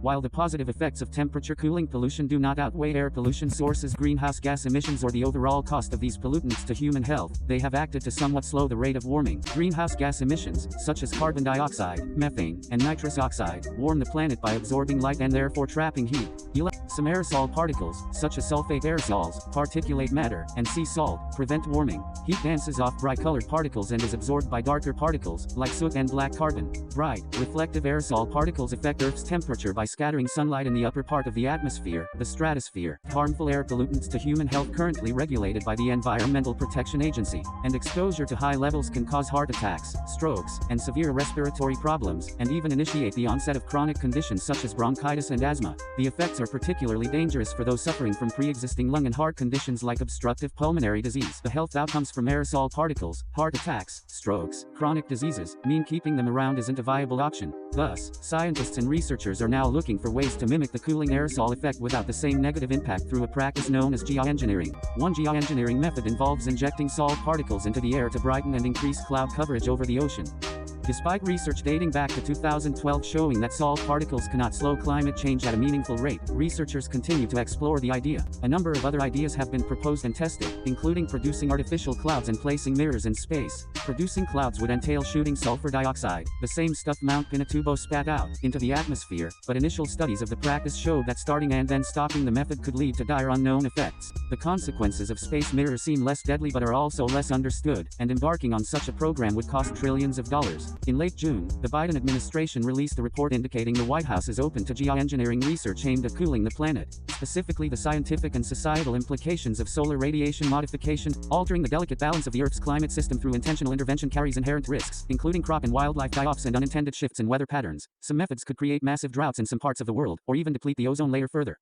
While the positive effects of temperature cooling pollution do not outweigh air pollution sources, greenhouse gas emissions, or the overall cost of these pollutants to human health, they have acted to somewhat slow the rate of warming. Greenhouse gas emissions, such as carbon dioxide, methane, and nitrous oxide, warm the planet by absorbing light and therefore trapping heat. Some aerosol particles, such as sulfate aerosols, particulate matter, and sea salt, prevent warming. Heat dances off bright-colored particles and is absorbed by darker particles, like soot and black carbon. Bright, reflective aerosol particles affect Earth's temperature by scattering sunlight in the upper part of the atmosphere, the stratosphere. Harmful air pollutants to human health currently regulated by the Environmental Protection Agency, and exposure to high levels can cause heart attacks, strokes, and severe respiratory problems, and even initiate the onset of chronic conditions such as bronchitis and asthma. The effects are particularly dangerous for those suffering from pre-existing lung and heart conditions like obstructive pulmonary disease. The health outcomes from aerosol particles, heart attacks, strokes, chronic diseases, mean keeping them around isn't a viable option. Thus, scientists and researchers are now looking for ways to mimic the cooling aerosol effect without the same negative impact through a practice known as geoengineering. One geoengineering method involves injecting salt particles into the air to brighten and increase cloud coverage over the ocean. Despite research dating back to 2012 showing that salt particles cannot slow climate change at a meaningful rate, researchers continue to explore the idea. A number of other ideas have been proposed and tested, including producing artificial clouds and placing mirrors in space. Producing clouds would entail shooting sulfur dioxide, the same stuff Mount Pinatubo spat out, into the atmosphere, but initial studies of the practice showed that starting and then stopping the method could lead to dire unknown effects. The consequences of space mirrors seem less deadly but are also less understood, and embarking on such a program would cost trillions of dollars. In late June, the Biden administration released a report indicating the White House is open to geoengineering research aimed at cooling the planet. Specifically, the scientific and societal implications of solar radiation modification, altering the delicate balance of the Earth's climate system through intentional intervention carries inherent risks, including crop and wildlife die-offs and unintended shifts in weather patterns. Some methods could create massive droughts in some parts of the world, or even deplete the ozone layer further.